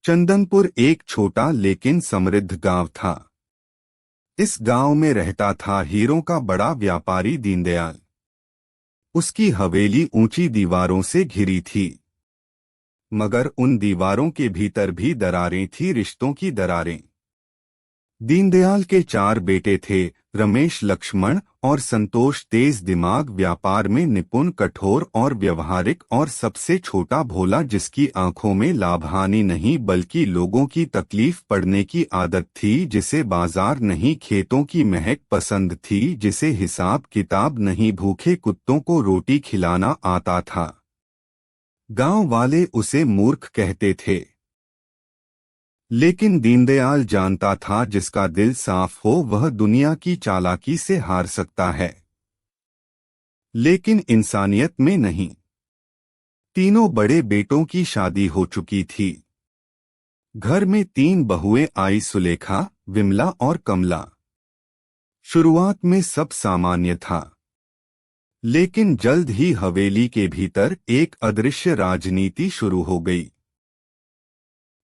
चंदनपुर एक छोटा लेकिन समृद्ध गांव था। इस गांव में रहता था हीरों का बड़ा व्यापारी दीनदयाल। उसकी हवेली ऊंची दीवारों से घिरी थी, मगर उन दीवारों के भीतर भी दरारें थी, रिश्तों की दरारें। दीनदयाल के 4 बेटे थे, रमेश, लक्ष्मण और संतोष। तेज दिमाग, व्यापार में निपुण, कठोर और व्यवहारिक, और सबसे छोटा भोला, जिसकी आंखों में लाभहानि नहीं बल्कि लोगों की तकलीफ पड़ने की आदत थी, जिसे बाजार नहीं खेतों की महक पसंद थी, जिसे हिसाब किताब नहीं भूखे कुत्तों को रोटी खिलाना आता था। गांव वाले उसे मूर्ख कहते थे, लेकिन दीनदयाल जानता था जिसका दिल साफ हो वह दुनिया की चालाकी से हार सकता है, लेकिन इंसानियत में नहीं। तीनों बड़े बेटों की शादी हो चुकी थी। घर में 3 बहुएं आई, सुलेखा, विमला और कमला। शुरुआत में सब सामान्य था, लेकिन जल्द ही हवेली के भीतर एक अदृश्य राजनीति शुरू हो गई।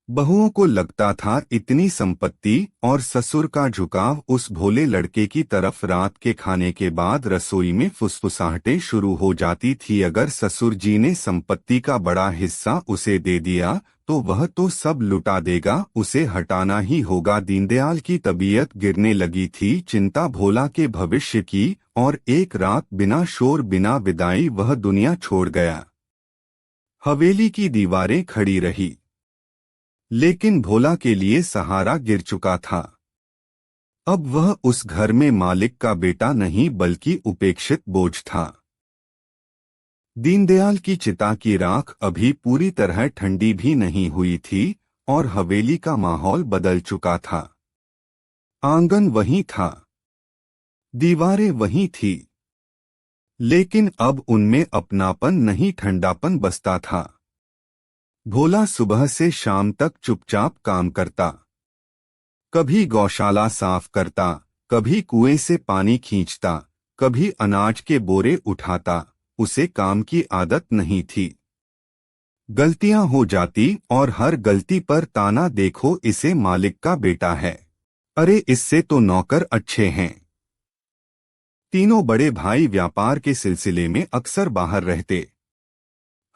बहुओं को लगता था इतनी संपत्ति और ससुर का झुकाव उस भोले लड़के की तरफ। रात के खाने के बाद रसोई में फुसफुसाहटें शुरू हो जाती थी। अगर ससुर जी ने संपत्ति का बड़ा हिस्सा उसे दे दिया तो वह तो सब लुटा देगा, उसे हटाना ही होगा। दीनदयाल की तबीयत गिरने लगी थी, चिंता भोला के भविष्य की, और एक रात बिना शोर बिना विदाई वह दुनिया छोड़ गया। हवेली की दीवारें खड़ी रही, लेकिन भोला के लिए सहारा गिर चुका था। अब वह उस घर में मालिक का बेटा नहीं बल्कि उपेक्षित बोझ था। दीनदयाल की चिता की राख अभी पूरी तरह ठंडी भी नहीं हुई थी और हवेली का माहौल बदल चुका था। आंगन वहीं था, दीवारें वहीं थी, लेकिन अब उनमें अपनापन नहीं, ठंडापन बसता था। भोला सुबह से शाम तक चुपचाप काम करता, कभी गौशाला साफ करता, कभी कुएं से पानी खींचता, कभी अनाज के बोरे उठाता। उसे काम की आदत नहीं थी। गलतियां हो जाती और हर गलती पर ताना, देखो इसे मालिक का बेटा है, अरे इससे तो नौकर अच्छे हैं। तीनों बड़े भाई व्यापार के सिलसिले में अक्सर बाहर रहते।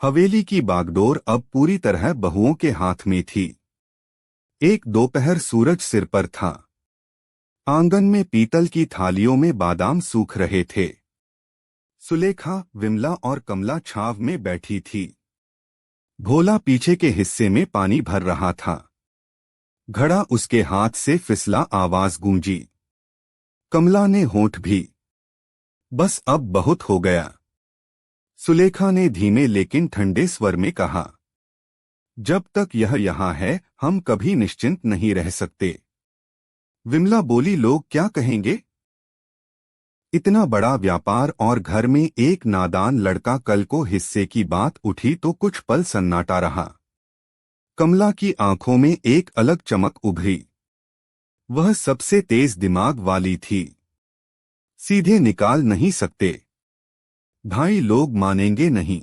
हवेली की बागडोर अब पूरी तरह बहुओं के हाथ में थी। एक दोपहर सूरज सिर पर था। आंगन में पीतल की थालियों में बादाम सूख रहे थे। सुलेखा, विमला और कमला छाव में बैठी थी। भोला पीछे के हिस्से में पानी भर रहा था। घड़ा उसके हाथ से फिसला, आवाज गूंजी। कमला ने होंठ भी, बस अब बहुत हो गया। सुलेखा ने धीमे लेकिन ठंडे स्वर में कहा, जब तक यह यहाँ है हम कभी निश्चिंत नहीं रह सकते। विमला बोली, लोग क्या कहेंगे? इतना बड़ा व्यापार और घर में एक नादान लड़का, कल को हिस्से की बात उठी तो कुछ पल सन्नाटा रहा। कमला की आंखों में एक अलग चमक उभरी। वह सबसे तेज दिमाग वाली थी। सीधे निकाल नहीं सकते भाई, लोग मानेंगे नहीं,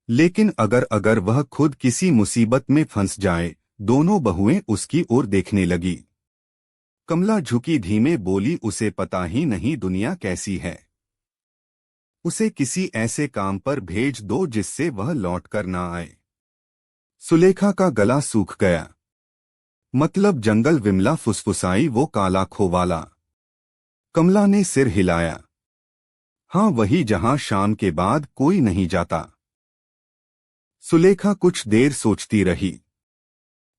लेकिन अगर वह खुद किसी मुसीबत में फंस जाए। दोनों बहुएं उसकी ओर देखने लगी। कमला झुकी, धीमे बोली, उसे पता ही नहीं दुनिया कैसी है। उसे किसी ऐसे काम पर भेज दो जिससे वह लौटकर ना आए। सुलेखा का गला सूख गया। मतलब जंगल? विमला फुसफुसाई, वो काला खो वाला। कमला ने सिर हिलाया। हाँ वही, जहां शाम के बाद कोई नहीं जाता। सुलेखा कुछ देर सोचती रही,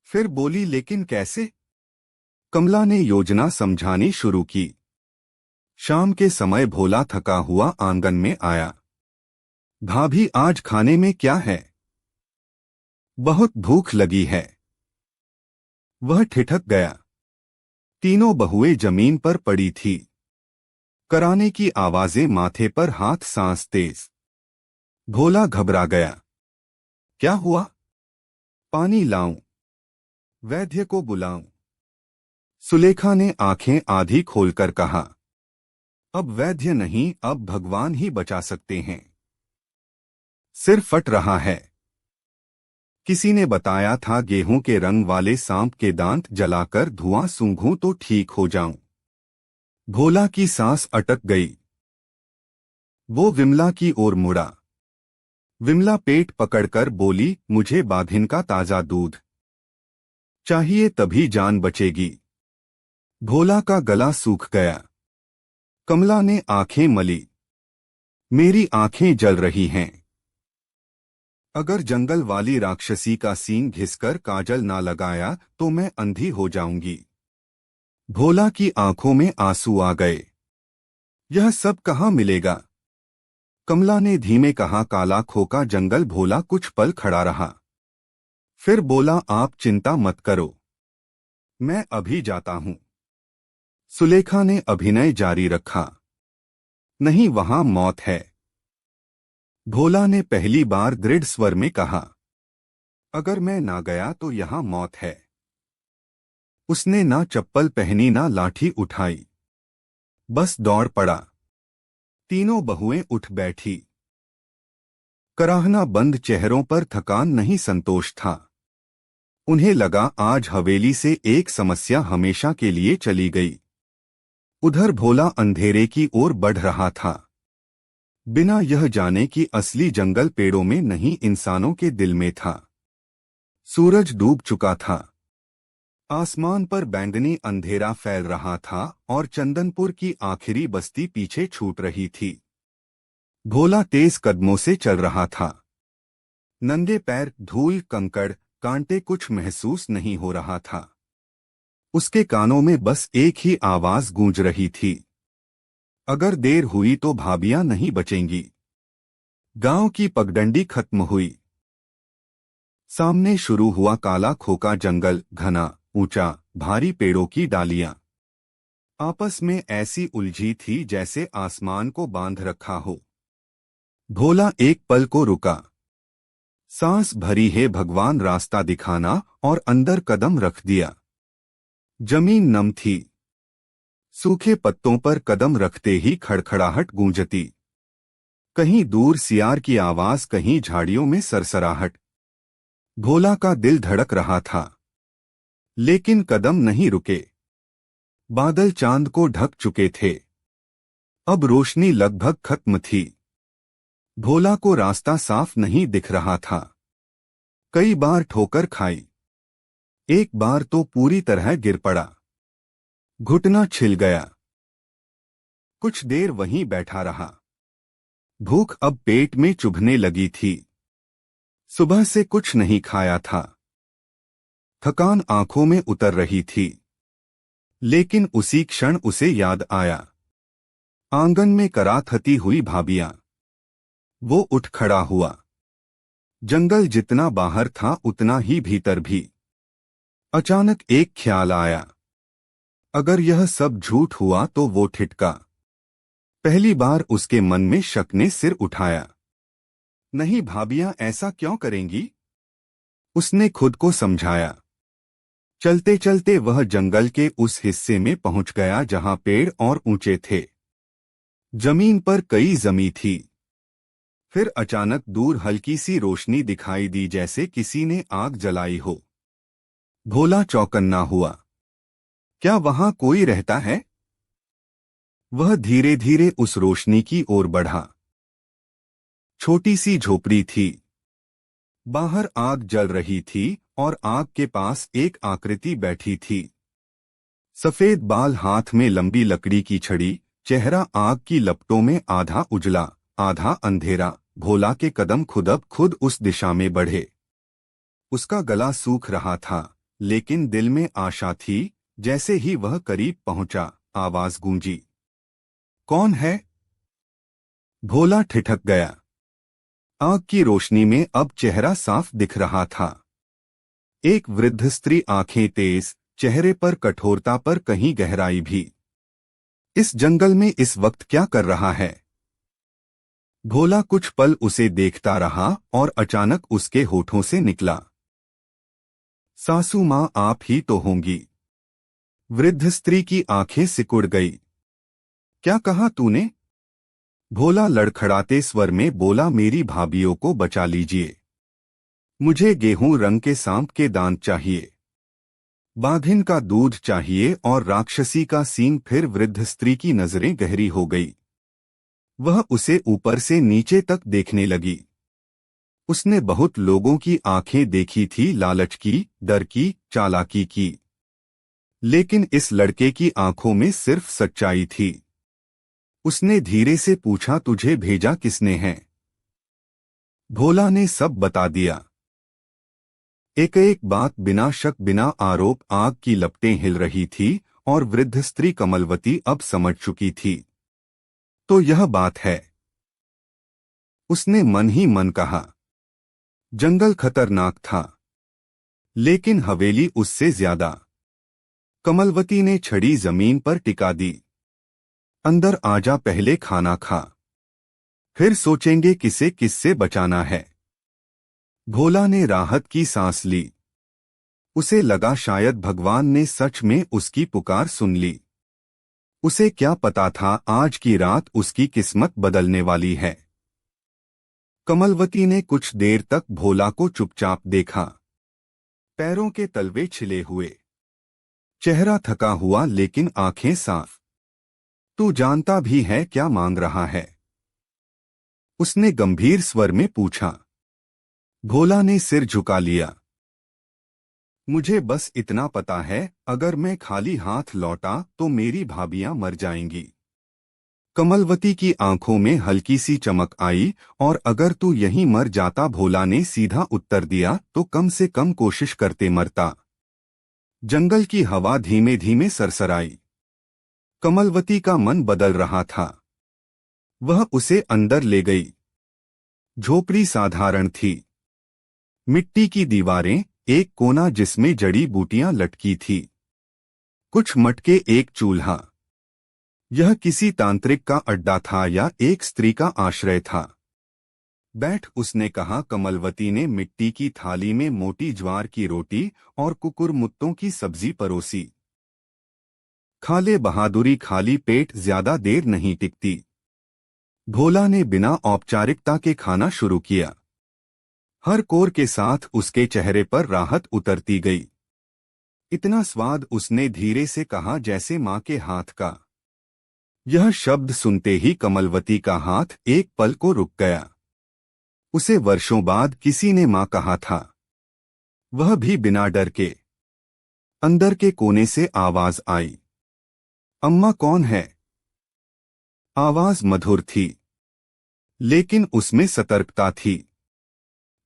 फिर बोली, लेकिन कैसे? कमला ने योजना समझानी शुरू की। शाम के समय भोला थका हुआ आंगन में आया। भाभी, आज खाने में क्या है? बहुत भूख लगी है। वह ठिठक गया। तीनों बहुएं जमीन पर पड़ी थी। कराने की आवाजें, माथे पर हाथ, सांस तेज। भोला घबरा गया। क्या हुआ? पानी लाऊं? वैद्य को बुलाऊं? सुलेखा ने आंखें आधी खोलकर कहा, अब वैद्य नहीं, अब भगवान ही बचा सकते हैं। सिर फट रहा है। किसी ने बताया था गेहूं के रंग वाले सांप के दांत जलाकर धुआं सूंघूं तो ठीक हो जाऊं। भोला की सांस अटक गई। वो विमला की ओर मुड़ा। विमला पेट पकड़कर बोली, मुझे बाघिन का ताजा दूध चाहिए, तभी जान बचेगी। भोला का गला सूख गया। कमला ने आंखें मली। मेरी आंखें जल रही हैं। अगर जंगल वाली राक्षसी का सींग घिसकर काजल ना लगाया तो मैं अंधी हो जाऊंगी। भोला की आंखों में आंसू आ गए। यह सब कहाँ मिलेगा? कमला ने धीमे कहा। काला खोका जंगल। भोला कुछ पल खड़ा रहा, फिर बोला, आप चिंता मत करो, मैं अभी जाता हूं। सुलेखा ने अभिनय जारी रखा। नहीं, वहां मौत है। भोला ने पहली बार दृढ़ स्वर में कहा, अगर मैं ना गया तो यहां मौत है। उसने ना चप्पल पहनी ना लाठी उठाई, बस दौड़ पड़ा। तीनों बहुएं उठ बैठी। कराहना बंद चेहरों पर थकान नहीं, संतोष था। उन्हें लगा आज हवेली से एक समस्या हमेशा के लिए चली गई। उधर भोला अंधेरे की ओर बढ़ रहा था, बिना यह जाने कि असली जंगल पेड़ों में नहीं, इंसानों के दिल में था। सूरज डूब चुका था। आसमान पर बैंगनी अंधेरा फैल रहा था और चंदनपुर की आखिरी बस्ती पीछे छूट रही थी। भोला तेज कदमों से चल रहा था। नंगे पैर, धूल, कंकड़, कांटे, कुछ महसूस नहीं हो रहा था। उसके कानों में बस एक ही आवाज गूंज रही थी, अगर देर हुई तो भाभियां नहीं बचेंगी। गांव की पगडंडी खत्म हुई। सामने शुरू हुआ काला खोका जंगल, घना, ऊंचा, भारी पेड़ों की डालियां आपस में ऐसी उलझी थी जैसे आसमान को बांध रखा हो। भोला एक पल को रुका। सांस भरी, है भगवान रास्ता दिखाना, और अंदर कदम रख दिया। जमीन नम थी। सूखे पत्तों पर कदम रखते ही खड़खड़ाहट गूंजती। कहीं दूर सियार की आवाज, कहीं झाड़ियों में सरसराहट। भोला का दिल धड़क रहा था, लेकिन कदम नहीं रुके। बादल चांद को ढक चुके थे। अब रोशनी लगभग खत्म थी। भोला को रास्ता साफ नहीं दिख रहा था। कई बार ठोकर खाई, एक बार तो पूरी तरह गिर पड़ा। घुटना छिल गया। कुछ देर वहीं बैठा रहा। भूख अब पेट में चुभने लगी थी। सुबह से कुछ नहीं खाया था। थकान आंखों में उतर रही थी। लेकिन उसी क्षण उसे याद आया, आंगन में कराथती हुई भाभियां। वो उठ खड़ा हुआ। जंगल जितना बाहर था उतना ही भीतर भी। अचानक एक ख्याल आया, अगर यह सब झूठ हुआ तो वो ठिठका। पहली बार उसके मन में शक ने सिर उठाया। नहीं, भाभियां ऐसा क्यों करेंगी? उसने खुद को समझाया। चलते चलते वह जंगल के उस हिस्से में पहुंच गया जहां पेड़ और ऊंचे थे। जमीन पर कई जमी थी। फिर अचानक दूर हल्की सी रोशनी दिखाई दी, जैसे किसी ने आग जलाई हो। भोला चौकन्ना हुआ। क्या वहां कोई रहता है? वह धीरे धीरे उस रोशनी की ओर बढ़ा। छोटी सी झोपड़ी थी। बाहर आग जल रही थी और आग के पास एक आकृति बैठी थी। सफेद बाल, हाथ में लंबी लकड़ी की छड़ी, चेहरा आग की लपटों में आधा उजला आधा अंधेरा। भोला के कदम खुद अब खुद उस दिशा में बढ़े। उसका गला सूख रहा था, लेकिन दिल में आशा थी। जैसे ही वह करीब पहुंचा, आवाज गूंजी, कौन है? भोला ठिठक गया। आग की रोशनी में अब चेहरा साफ दिख रहा था। एक वृद्ध स्त्री, आंखें तेज, चेहरे पर कठोरता पर कहीं गहराई भी। इस जंगल में इस वक्त क्या कर रहा है? भोला कुछ पल उसे देखता रहा और अचानक उसके होठों से निकला, सासू मां आप ही तो होंगी। वृद्ध स्त्री की आंखें सिकुड़ गई। क्या कहा तूने? भोला लड़खड़ाते स्वर में बोला, मेरी भाभियों को बचा लीजिए। मुझे गेहूं रंग के सांप के दांत चाहिए, बाघिन का दूध चाहिए और राक्षसी का सींग। फिर वृद्ध स्त्री की नजरें गहरी हो गई। वह उसे ऊपर से नीचे तक देखने लगी। उसने बहुत लोगों की आंखें देखी थी, लालच की, डर की, चालाकी की, लेकिन इस लड़के की आंखों में सिर्फ सच्चाई थी। उसने धीरे से पूछा, तुझे भेजा किसने है? भोला ने सब बता दिया, एक एक बात, बिना शक बिना आरोप। आग की लपटें हिल रही थी और वृद्ध स्त्री कमलवती अब समझ चुकी थी। तो यह बात है, उसने मन ही मन कहा। जंगल खतरनाक था, लेकिन हवेली उससे ज्यादा। कमलवती ने छड़ी जमीन पर टिका दी। अंदर आजा, पहले खाना खा, फिर सोचेंगे किसे किससे बचाना है। भोला ने राहत की सांस ली। उसे लगा शायद भगवान ने सच में उसकी पुकार सुन ली। उसे क्या पता था, आज की रात उसकी किस्मत बदलने वाली है। कमलवती ने कुछ देर तक भोला को चुपचाप देखा। पैरों के तलवे छिले हुए, चेहरा थका हुआ लेकिन आंखें साफ। तू जानता भी है क्या मांग रहा है? उसने गंभीर स्वर में पूछा। भोला ने सिर झुका लिया। मुझे बस इतना पता है, अगर मैं खाली हाथ लौटा तो मेरी भाभियां मर जाएंगी। कमलवती की आंखों में हल्की सी चमक आई। और अगर तू यहीं मर जाता, भोला ने सीधा उत्तर दिया, तो कम से कम कोशिश करते मरता। जंगल की हवा धीमे धीमे सरसराई। कमलवती का मन बदल रहा था। वह उसे अंदर ले गई। झोपड़ी साधारण थी, मिट्टी की दीवारें, एक कोना जिसमें जड़ी बूटियां लटकी थी, कुछ मटके, एक चूल्हा। यह किसी तांत्रिक का अड्डा था या एक स्त्री का आश्रय था। बैठ, उसने कहा। कमलवती ने मिट्टी की थाली में मोटी ज्वार की रोटी और कुकुरमुत्तों की सब्जी परोसी। खा ले बहादुरी, खाली पेट ज्यादा देर नहीं टिकती। भोला ने बिना औपचारिकता के खाना शुरू किया। हर कोर के साथ उसके चेहरे पर राहत उतरती गई। इतना स्वाद, उसने धीरे से कहा, जैसे माँ के हाथ का। यह शब्द सुनते ही कमलवती का हाथ एक पल को रुक गया। उसे वर्षों बाद किसी ने माँ कहा था, वह भी बिना डर के। अंदर के कोने से आवाज आई, अम्मा कौन है? आवाज मधुर थी, लेकिन उसमें सतर्कता थी।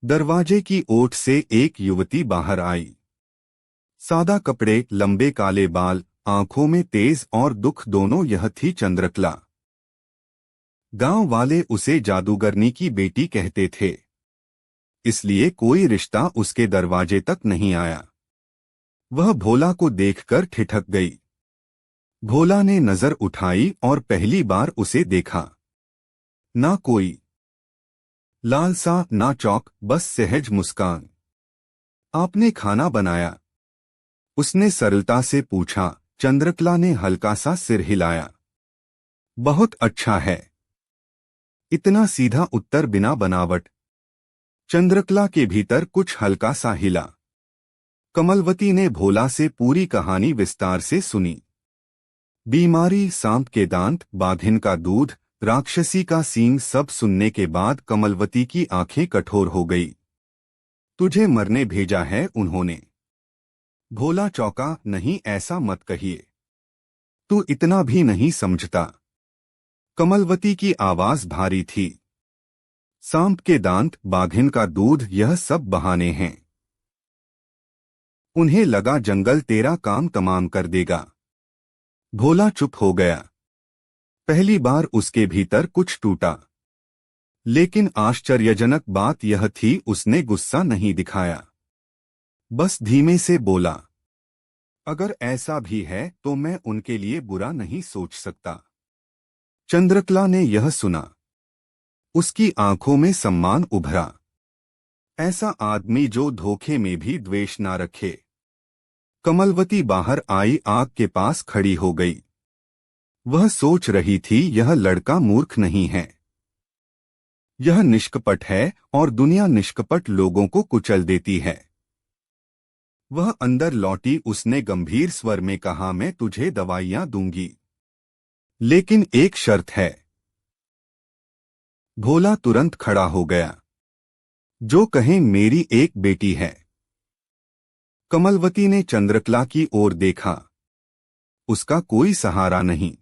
दरवाजे की ओट से एक युवती बाहर आई। सादा कपड़े, लंबे काले बाल, आंखों में तेज और दुख दोनों। यह थी चंद्रकला। गांव वाले उसे जादूगरनी की बेटी कहते थे, इसलिए कोई रिश्ता उसके दरवाजे तक नहीं आया। वह भोला को देखकर ठिठक गई। भोला ने नजर उठाई और पहली बार उसे देखा। ना कोई लालसा, ना चौक, बस सहज मुस्कान। आपने खाना बनाया? उसने सरलता से पूछा। चंद्रकला ने हल्का सा सिर हिलाया। बहुत अच्छा है। इतना सीधा उत्तर, बिना बनावट। चंद्रकला के भीतर कुछ हल्का सा हिला। कमलवती ने भोला से पूरी कहानी विस्तार से सुनी। बीमारी, सांप के दांत, बाघिन का दूध, राक्षसी का सींग। सब सुनने के बाद कमलवती की आंखें कठोर हो गई। तुझे मरने भेजा है उन्होंने? भोला चौंका। नहीं, ऐसा मत कहिए, तू इतना भी नहीं समझता। कमलवती की आवाज भारी थी। सांप के दांत, बाघिन का दूध, यह सब बहाने हैं। उन्हें लगा जंगल तेरा काम तमाम कर देगा। भोला चुप हो गया। पहली बार उसके भीतर कुछ टूटा। लेकिन आश्चर्यजनक बात यह थी, उसने गुस्सा नहीं दिखाया। बस धीमे से बोला, अगर ऐसा भी है तो मैं उनके लिए बुरा नहीं सोच सकता। चंद्रकला ने यह सुना। उसकी आंखों में सम्मान उभरा। ऐसा आदमी जो धोखे में भी द्वेष ना रखे। कमलवती बाहर आई, आग के पास खड़ी हो गई। वह सोच रही थी, यह लड़का मूर्ख नहीं है। यह निष्कपट है और दुनिया निष्कपट लोगों को कुचल देती है। वह अंदर लौटी। उसने गंभीर स्वर में कहा, मैं तुझे दवाइयां दूंगी, लेकिन एक शर्त है। भोला तुरंत खड़ा हो गया। जो कहें मेरी एक बेटी है। कमलवती ने चंद्रकला की ओर देखा। उसका कोई सहारा नहीं।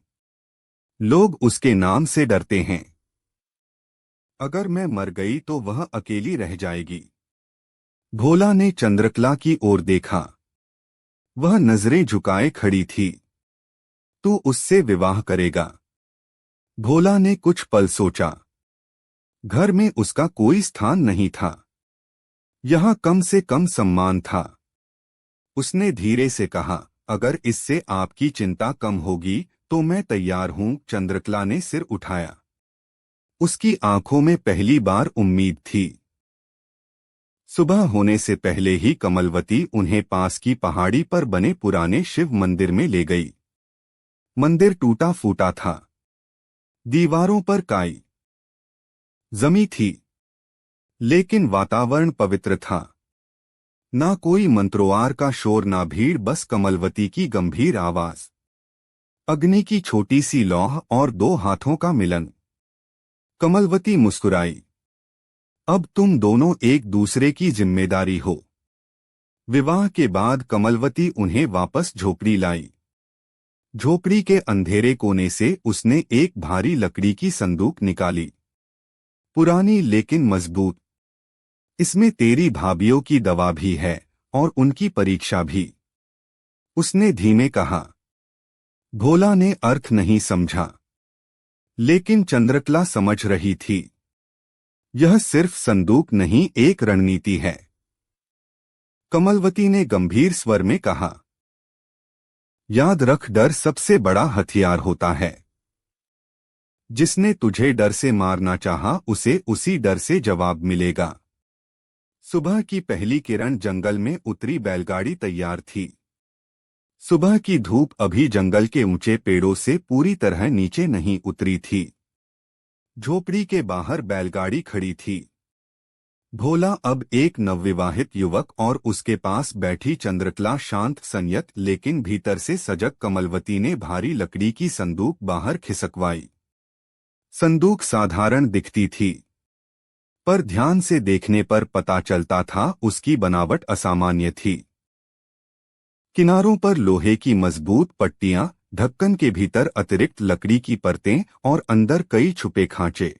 लोग उसके नाम से डरते हैं। अगर मैं मर गई तो वह अकेली रह जाएगी। भोला ने चंद्रकला की ओर देखा। वह नजरें झुकाए खड़ी थी। तू उससे विवाह करेगा? भोला ने कुछ पल सोचा। घर में उसका कोई स्थान नहीं था। यहाँ कम से कम सम्मान था। उसने धीरे से कहा, अगर इससे आपकी चिंता कम होगी तो मैं तैयार हूं। चंद्रकला ने सिर उठाया। उसकी आंखों में पहली बार उम्मीद थी। सुबह होने से पहले ही कमलवती उन्हें पास की पहाड़ी पर बने पुराने शिव मंदिर में ले गई। मंदिर टूटा फूटा था। दीवारों पर काई जमी थी, लेकिन वातावरण पवित्र था। ना कोई मंत्रोआर का शोर, ना भीड़, बस कमलवती की गंभीर आवाज, अग्नि की छोटी सी लौह और दो हाथों का मिलन। कमलवती मुस्कुराई। अब तुम दोनों एक दूसरे की जिम्मेदारी हो। विवाह के बाद कमलवती उन्हें वापस झोपड़ी लाई। झोपड़ी के अंधेरे कोने से उसने एक भारी लकड़ी की संदूक निकाली। पुरानी लेकिन मजबूत। इसमें तेरी भाभीियों की दवा भी है और उनकी परीक्षा भी। उसने धीमे कहा। भोला ने अर्थ नहीं समझा, लेकिन चंद्रकला समझ रही थी। यह सिर्फ संदूक नहीं, एक रणनीति है। कमलवती ने गंभीर स्वर में कहा, याद रख, डर सबसे बड़ा हथियार होता है। जिसने तुझे डर से मारना चाहा, उसे उसी डर से जवाब मिलेगा। सुबह की पहली किरण जंगल में उतरी। बैलगाड़ी तैयार थी। सुबह की धूप अभी जंगल के ऊंचे पेड़ों से पूरी तरह नीचे नहीं उतरी थी। झोपड़ी के बाहर बैलगाड़ी खड़ी थी। भोला अब एक नवविवाहित युवक और उसके पास बैठी चंद्रकला, शांत संयत लेकिन भीतर से सजग। कमलवती ने भारी लकड़ी की संदूक बाहर खिसकवाई। संदूक साधारण दिखती थी, पर ध्यान से देखने पर पता चलता था उसकी बनावट असामान्य थी। किनारों पर लोहे की मजबूत पट्टियां, ढक्कन के भीतर अतिरिक्त लकड़ी की परतें और अंदर कई छुपे खांचे।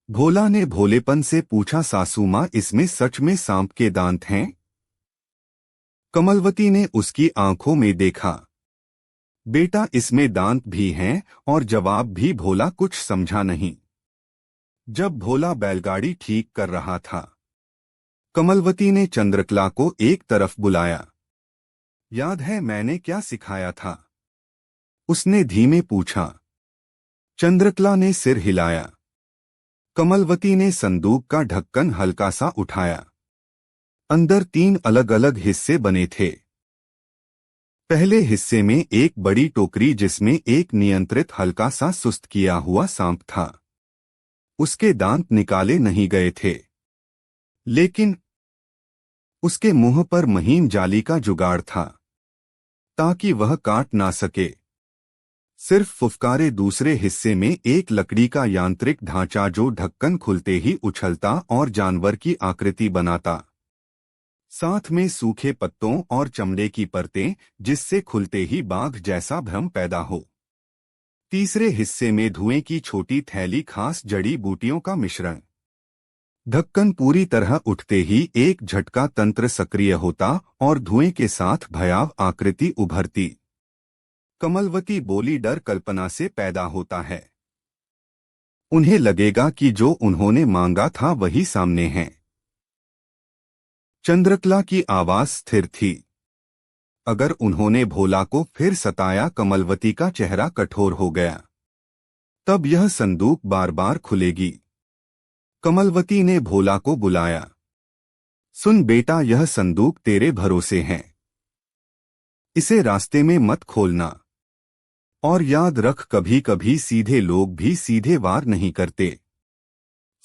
भोला ने भोलेपन से पूछा, सासू मां, इसमें सच में सांप के दांत हैं? कमलवती ने उसकी आंखों में देखा। बेटा, इसमें दांत भी हैं और जवाब भी। भोला कुछ समझा नहीं। जब भोला बैलगाड़ी ठीक कर रहा था, कमलवती ने चंद्रकला को एक तरफ बुलाया। याद है मैंने क्या सिखाया था? उसने धीमे पूछा। चंद्रकला ने सिर हिलाया। कमलवती ने संदूक का ढक्कन हल्का सा उठाया। अंदर 3 अलग अलग हिस्से बने थे। पहले हिस्से में एक बड़ी टोकरी जिसमें एक नियंत्रित हल्का सा सुस्त किया हुआ सांप था। उसके दांत निकाले नहीं गए थे, लेकिन उसके मुंह पर महीन जाली का जुगाड़ था, ताकि वह काट ना सके। सिर्फ फुफकारे। दूसरे हिस्से में एक लकड़ी का यांत्रिक ढांचा जो ढक्कन खुलते ही उछलता और जानवर की आकृति बनाता। साथ में सूखे पत्तों और चमड़े की परतें, जिससे खुलते ही बाघ जैसा भ्रम पैदा हो। तीसरे हिस्से में धुएं की छोटी थैली, खास जड़ी बूटियों का मिश्रण। ढक्कन पूरी तरह उठते ही एक झटका तंत्र सक्रिय होता और धुएं के साथ भयावह आकृति उभरती। कमलवती बोली, डर कल्पना से पैदा होता है। उन्हें लगेगा कि जो उन्होंने मांगा था वही सामने है। चंद्रकला की आवाज स्थिर थी। अगर उन्होंने भोला को फिर सताया, कमलवती का चेहरा कठोर हो गया, तब यह संदूक बार बार खुलेगी। कमलवती ने भोला को बुलाया। सुन बेटा, यह संदूक तेरे भरोसे है। इसे रास्ते में मत खोलना। और याद रख, कभी कभी सीधे लोग भी सीधे वार नहीं करते।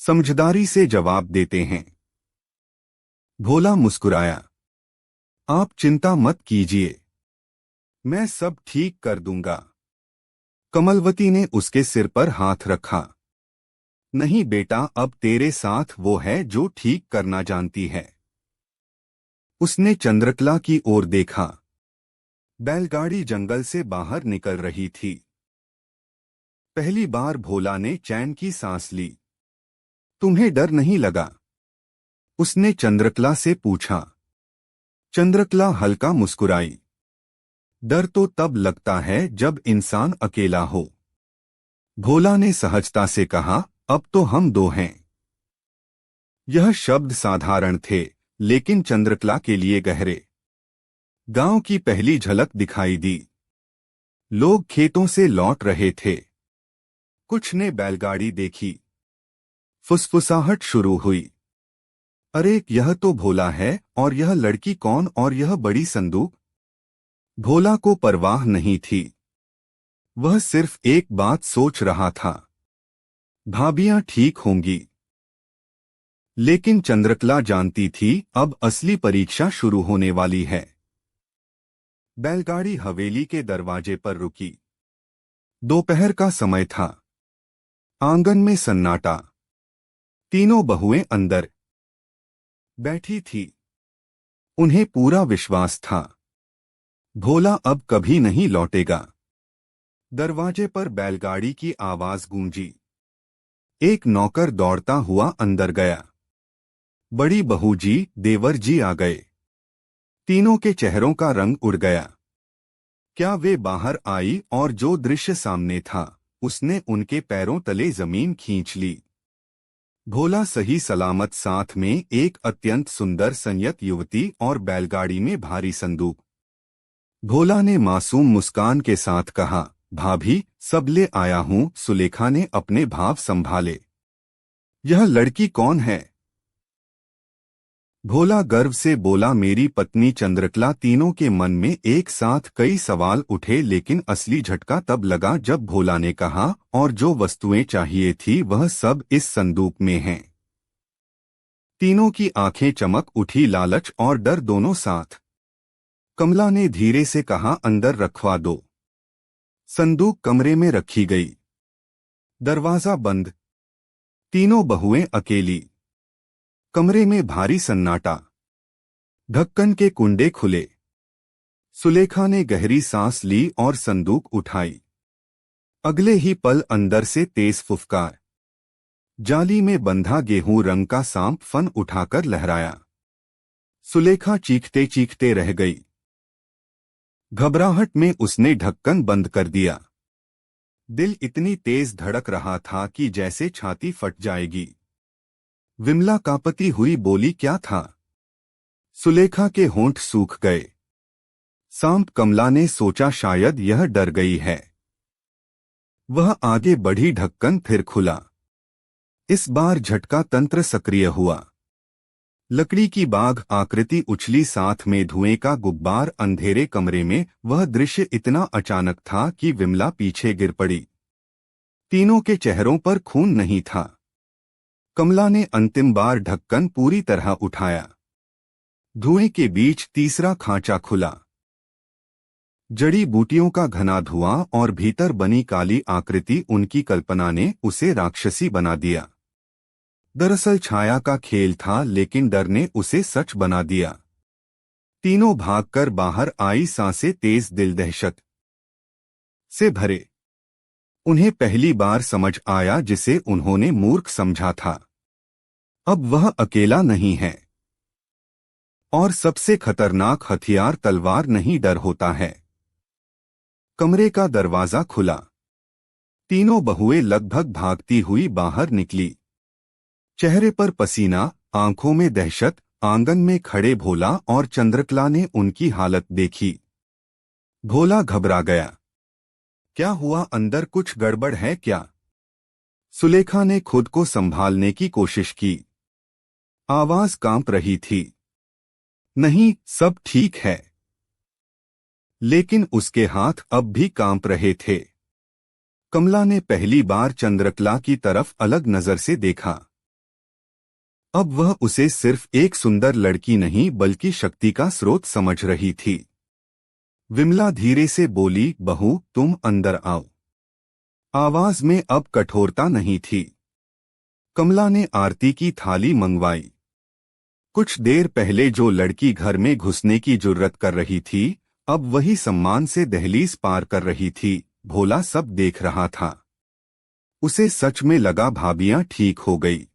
समझदारी से जवाब देते हैं। भोला मुस्कुराया। आप चिंता मत कीजिए, मैं सब ठीक कर दूंगा। कमलवती ने उसके सिर पर हाथ रखा। नहीं बेटा, अब तेरे साथ वो है जो ठीक करना जानती है। उसने चंद्रकला की ओर देखा। बैलगाड़ी जंगल से बाहर निकल रही थी। पहली बार भोला ने चैन की सांस ली। तुम्हें डर नहीं लगा? उसने चंद्रकला से पूछा। चंद्रकला हल्का मुस्कुराई। डर तो तब लगता है जब इंसान अकेला हो। भोला ने सहजता से कहा, अब तो हम दो हैं। यह शब्द साधारण थे, लेकिन चंद्रकला के लिए गहरे। गांव की पहली झलक दिखाई दी। लोग खेतों से लौट रहे थे। कुछ ने बैलगाड़ी देखी। फुसफुसाहट शुरू हुई। अरे, यह तो भोला है, और यह लड़की कौन, और यह बड़ी संदूक? भोला को परवाह नहीं थी। वह सिर्फ एक बात सोच रहा था, भाभियां ठीक होंगी। लेकिन चंद्रकला जानती थी, अब असली परीक्षा शुरू होने वाली है। बैलगाड़ी हवेली के दरवाजे पर रुकी। दोपहर का समय था। आंगन में सन्नाटा। तीनों बहुएं अंदर बैठी थी। उन्हें पूरा विश्वास था, भोला अब कभी नहीं लौटेगा। दरवाजे पर बैलगाड़ी की आवाज गूंजी। एक नौकर दौड़ता हुआ अंदर गया। बड़ी बहू जी, देवर जी आ गए। तीनों के चेहरों का रंग उड़ गया। क्या वे बाहर आई, और जो दृश्य सामने था, उसने उनके पैरों तले जमीन खींच ली। भोला सही सलामत, साथ में एक अत्यंत सुंदर संयत युवती और बैलगाड़ी में भारी संदूक। भोला ने मासूम मुस्कान के साथ कहा, भाभी, सब ले आया हूं। सुलेखा ने अपने भाव संभाले। यह लड़की कौन है? भोला गर्व से बोला, मेरी पत्नी चंद्रकला। तीनों के मन में एक साथ कई सवाल उठे, लेकिन असली झटका तब लगा जब भोला ने कहा, और जो वस्तुएं चाहिए थी वह सब इस संदूक में हैं। तीनों की आंखें चमक उठी, लालच और डर दोनों साथ। कमला ने धीरे से कहा, अंदर रखवा दो। संदूक कमरे में रखी गई। दरवाजा बंद। तीनों बहुएं अकेली। कमरे में भारी सन्नाटा। ढक्कन के कुंडे खुले। सुलेखा ने गहरी सांस ली और संदूक उठाई। अगले ही पल अंदर से तेज फुफकार। जाली में बंधा गेहूं रंग का सांप फन उठाकर लहराया। सुलेखा चीखते चीखते रह गई। घबराहट में उसने ढक्कन बंद कर दिया। दिल इतनी तेज धड़क रहा था कि जैसे छाती फट जाएगी। विमला कांपती हुई बोली, क्या था? सुलेखा के होंठ सूख गए। सांप? कमला ने सोचा शायद यह डर गई है। वह आगे बढ़ी, ढक्कन फिर खुला। इस बार झटका तंत्र सक्रिय हुआ। लकड़ी की बाघ आकृति उछली, साथ में धुएं का गुब्बार। अंधेरे कमरे में वह दृश्य इतना अचानक था कि विमला पीछे गिर पड़ी। तीनों के चेहरों पर खून नहीं था। कमला ने अंतिम बार ढक्कन पूरी तरह उठाया। धुएं के बीच तीसरा खांचा खुला। जड़ी बूटियों का घना धुआं और भीतर बनी काली आकृति। उनकी कल्पना ने उसे राक्षसी बना दिया। दरअसल छाया का खेल था, लेकिन डर ने उसे सच बना दिया। तीनों भागकर बाहर आई, सांसें तेज, दिल दहशत से भरे। उन्हें पहली बार समझ आया जिसे उन्होंने मूर्ख समझा था। अब वह अकेला नहीं है। और सबसे खतरनाक हथियार तलवार नहीं, डर होता है। कमरे का दरवाजा खुला। तीनों बहुएं लगभग भागती हुई बाहर निकली। चेहरे पर पसीना, आंखों में दहशत। आंगन में खड़े भोला और चंद्रकला ने उनकी हालत देखी। भोला घबरा गया। क्या हुआ? अंदर कुछ गड़बड़ है क्या? सुलेखा ने खुद को संभालने की कोशिश की। आवाज कांप रही थी। नहीं, सब ठीक है। लेकिन उसके हाथ अब भी कांप रहे थे। कमला ने पहली बार चंद्रकला की तरफ अलग नजर से देखा। अब वह उसे सिर्फ एक सुंदर लड़की नहीं बल्कि शक्ति का स्रोत समझ रही थी। विमला धीरे से बोली, बहू तुम अंदर आओ। आवाज में अब कठोरता नहीं थी। कमला ने आरती की थाली मंगवाई। कुछ देर पहले जो लड़की घर में घुसने की जुर्रत कर रही थी, अब वही सम्मान से दहलीज पार कर रही थी। भोला सब देख रहा था। उसे सच में लगा भाभियां ठीक हो गई।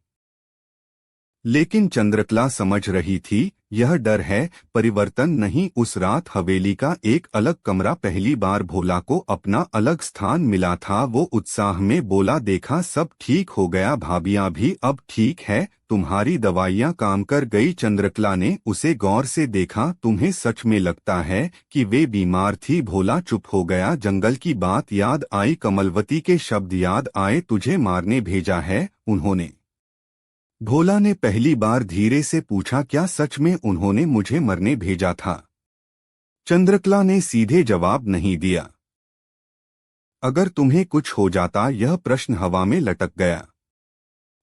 लेकिन चंद्रकला समझ रही थी, यह डर है, परिवर्तन नहीं। उस रात हवेली का एक अलग कमरा, पहली बार भोला को अपना अलग स्थान मिला था। वो उत्साह में बोला, देखा सब ठीक हो गया, भाभियां भी अब ठीक है, तुम्हारी दवाइयां काम कर गई। चंद्रकला ने उसे गौर से देखा, तुम्हें सच में लगता है कि वे बीमार थी? भोला चुप हो गया। जंगल की बात याद आई, कमलवती के शब्द याद आए, तुझे मारने भेजा है उन्होंने। भोला ने पहली बार धीरे से पूछा, क्या सच में उन्होंने मुझे मरने भेजा था? चंद्रकला ने सीधे जवाब नहीं दिया। अगर तुम्हें कुछ हो जाता? यह प्रश्न हवा में लटक गया।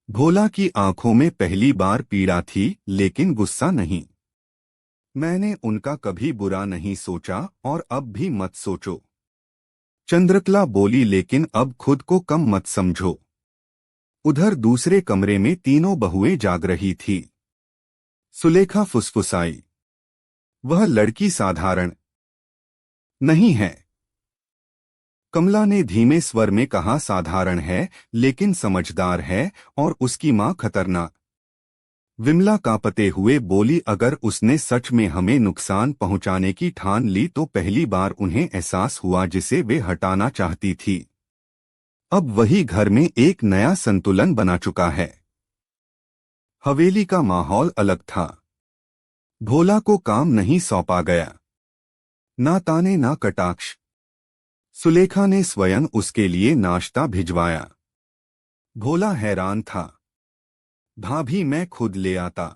भोला की आंखों में पहली बार पीड़ा थी, लेकिन गुस्सा नहीं। मैंने उनका कभी बुरा नहीं सोचा और अब भी मत सोचो। चंद्रकला बोली, लेकिन अब खुद को कम मत समझो। उधर दूसरे कमरे में तीनों बहुएं जाग रही थी। सुलेखा फुसफुसाई, वह लड़की साधारण नहीं है। कमला ने धीमे स्वर में कहा, साधारण है लेकिन समझदार है, और उसकी मां खतरनाक। विमला कांपते हुए बोली, अगर उसने सच में हमें नुकसान पहुंचाने की ठान ली तो पहली बार उन्हें एहसास हुआ जिसे वे हटाना चाहती थी। अब वही घर में एक नया संतुलन बना चुका है। हवेली का माहौल अलग था। भोला को काम नहीं सौंपा गया, ना ताने ना कटाक्ष। सुलेखा ने स्वयं उसके लिए नाश्ता भिजवाया। भोला हैरान था। भाभी मैं खुद ले आता।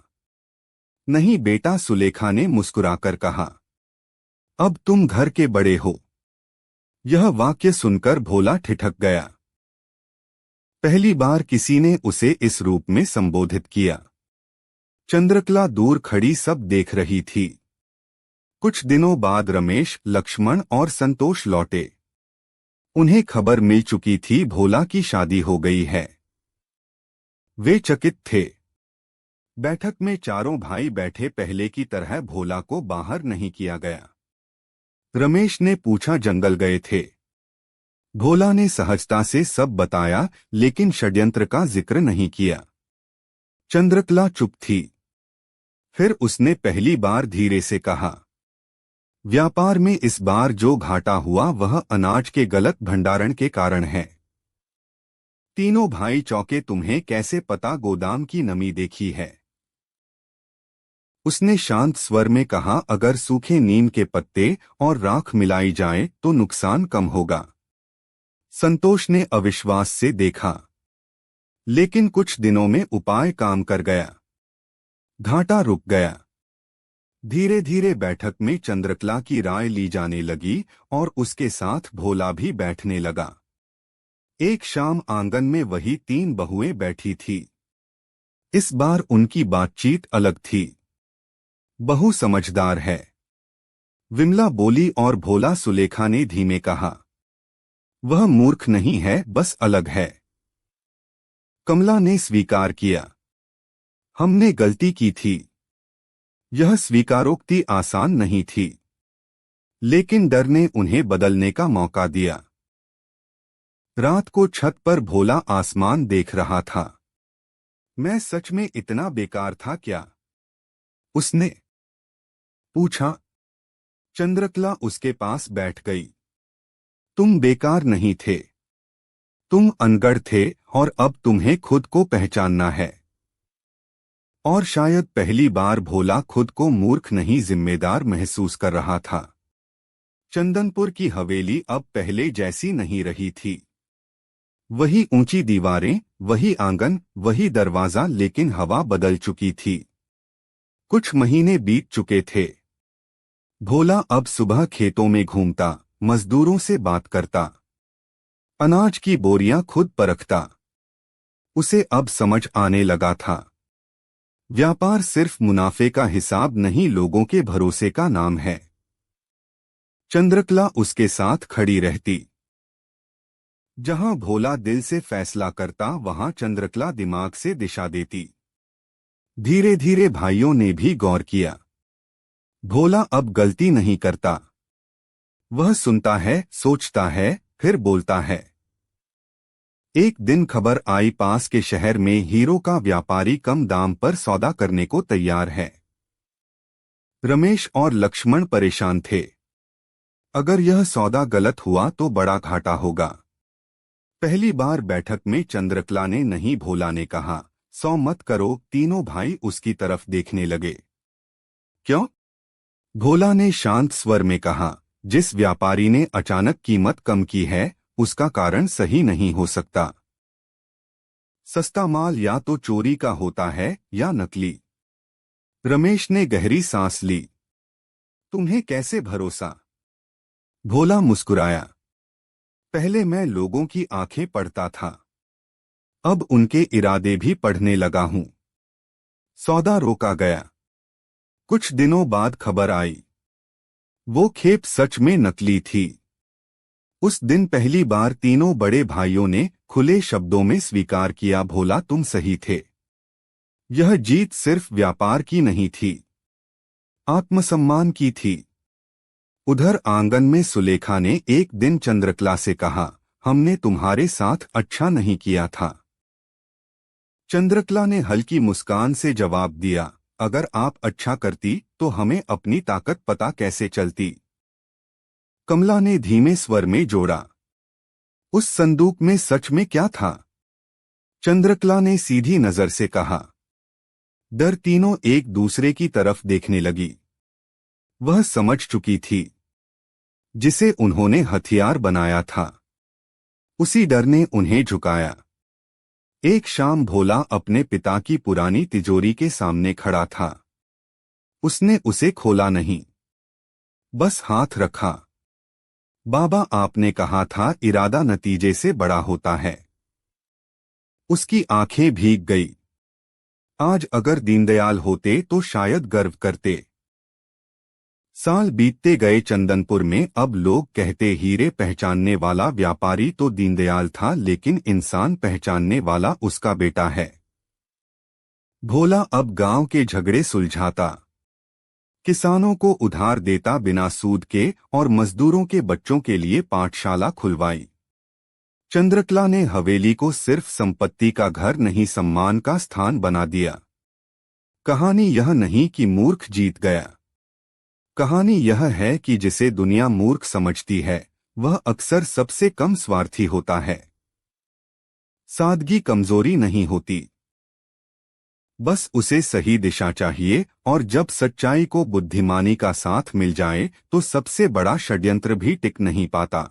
नहीं बेटा, सुलेखा ने मुस्कुराकर कहा, अब तुम घर के बड़े हो। यह वाक्य सुनकर भोला ठिठक गया। पहली बार किसी ने उसे इस रूप में संबोधित किया। चंद्रकला दूर खड़ी सब देख रही थी। कुछ दिनों बाद रमेश, लक्ष्मण और संतोष लौटे। उन्हें खबर मिल चुकी थी, भोला की शादी हो गई है। वे चकित थे। बैठक में चारों भाई बैठे, पहले की तरह भोला को बाहर नहीं किया गया। रमेश ने पूछा, जंगल गए थे? भोला ने सहजता से सब बताया, लेकिन षड्यंत्र का जिक्र नहीं किया। चंद्रकला चुप थी। फिर उसने पहली बार धीरे से कहा, व्यापार में इस बार जो घाटा हुआ वह अनाज के गलत भंडारण के कारण है। तीनों भाई चौंके, तुम्हें कैसे पता? गोदाम की नमी देखी है? उसने शांत स्वर में कहा, अगर सूखे नीम के पत्ते और राख मिलाई जाए तो नुकसान कम होगा। संतोष ने अविश्वास से देखा, लेकिन कुछ दिनों में उपाय काम कर गया। घाटा रुक गया। धीरे धीरे बैठक में चंद्रकला की राय ली जाने लगी और उसके साथ भोला भी बैठने लगा। एक शाम आंगन में वही तीन बहुएं बैठी थी। इस बार उनकी बातचीत अलग थी। बहू समझदार है, विमला बोली, और भोला, सुलेखा ने धीमे कहा, वह मूर्ख नहीं है, बस अलग है। कमला ने स्वीकार किया, हमने गलती की थी। यह स्वीकारोक्ति आसान नहीं थी, लेकिन डर ने उन्हें बदलने का मौका दिया। रात को छत पर भोला आसमान देख रहा था। मैं सच में इतना बेकार था क्या? उसने पूछा। चंद्रकला उसके पास बैठ गई। तुम बेकार नहीं थे, तुम अनगढ़ थे, और अब तुम्हें खुद को पहचानना है। और शायद पहली बार भोला खुद को मूर्ख नहीं, जिम्मेदार महसूस कर रहा था। चंदनपुर की हवेली अब पहले जैसी नहीं रही थी। वही ऊंची दीवारें, वही आंगन, वही दरवाजा, लेकिन हवा बदल चुकी थी। कुछ महीने बीत चुके थे। भोला अब सुबह खेतों में घूमता, मजदूरों से बात करता, अनाज की बोरियां खुद परखता। उसे अब समझ आने लगा था, व्यापार सिर्फ मुनाफे का हिसाब नहीं, लोगों के भरोसे का नाम है। चंद्रकला उसके साथ खड़ी रहती। जहां भोला दिल से फैसला करता, वहां चंद्रकला दिमाग से दिशा देती। धीरे धीरे भाइयों ने भी गौर किया। भोला अब गलती नहीं करता। वह सुनता है, सोचता है, फिर बोलता है। एक दिन खबर आई, पास के शहर में हीरो का व्यापारी कम दाम पर सौदा करने को तैयार है। रमेश और लक्ष्मण परेशान थे। अगर यह सौदा गलत हुआ तो बड़ा घाटा होगा। पहली बार बैठक में चंद्रकला ने नहीं, भोला ने कहा, 100 मत करो। तीनों भाई उसकी तरफ देखने लगे। क्यों? भोला ने शांत स्वर में कहा, जिस व्यापारी ने अचानक कीमत कम की है, उसका कारण सही नहीं हो सकता। सस्ता माल या तो चोरी का होता है या नकली। रमेश ने गहरी सांस ली। तुम्हें कैसे भरोसा? भोला मुस्कुराया। पहले मैं लोगों की आंखें पढ़ता था, अब उनके इरादे भी पढ़ने लगा हूं। सौदा रोका गया। कुछ दिनों बाद खबर आई, वो खेप सच में नकली थी। उस दिन पहली बार तीनों बड़े भाइयों ने खुले शब्दों में स्वीकार किया, भोला तुम सही थे। यह जीत सिर्फ व्यापार की नहीं थी, आत्मसम्मान की थी। उधर आंगन में सुलेखा ने एक दिन चंद्रकला से कहा, हमने तुम्हारे साथ अच्छा नहीं किया था। चंद्रकला ने हल्की मुस्कान से जवाब दिया, अगर आप अच्छा करती तो हमें अपनी ताकत पता कैसे चलती। कमला ने धीमे स्वर में जोड़ा, उस संदूक में सच में क्या था? चंद्रकला ने सीधी नजर से कहा। डर। तीनों एक दूसरे की तरफ देखने लगी। वह समझ चुकी थी, जिसे उन्होंने हथियार बनाया था, उसी डर ने उन्हें झुकाया। एक शाम भोला अपने पिता की पुरानी तिजोरी के सामने खड़ा था। उसने उसे खोला नहीं, बस हाथ रखा। बाबा, आपने कहा था इरादा नतीजे से बड़ा होता है। उसकी आंखें भीग गई। आज अगर दीनदयाल होते तो शायद गर्व करते। साल बीतते गए। चंदनपुर में अब लोग कहते, हीरे पहचानने वाला व्यापारी तो दीनदयाल था, लेकिन इंसान पहचानने वाला उसका बेटा है। भोला अब गांव के झगड़े सुलझाता, किसानों को उधार देता बिना सूद के, और मजदूरों के बच्चों के लिए पाठशाला खुलवाई। चंद्रकला ने हवेली को सिर्फ संपत्ति का घर नहीं, सम्मान का स्थान बना दिया। कहानी यह नहीं कि मूर्ख जीत गया। कहानी यह है कि जिसे दुनिया मूर्ख समझती है, वह अक्सर सबसे कम स्वार्थी होता है। सादगी कमजोरी नहीं होती, बस उसे सही दिशा चाहिए, और जब सच्चाई को बुद्धिमानी का साथ मिल जाए तो सबसे बड़ा षड्यंत्र भी टिक नहीं पाता।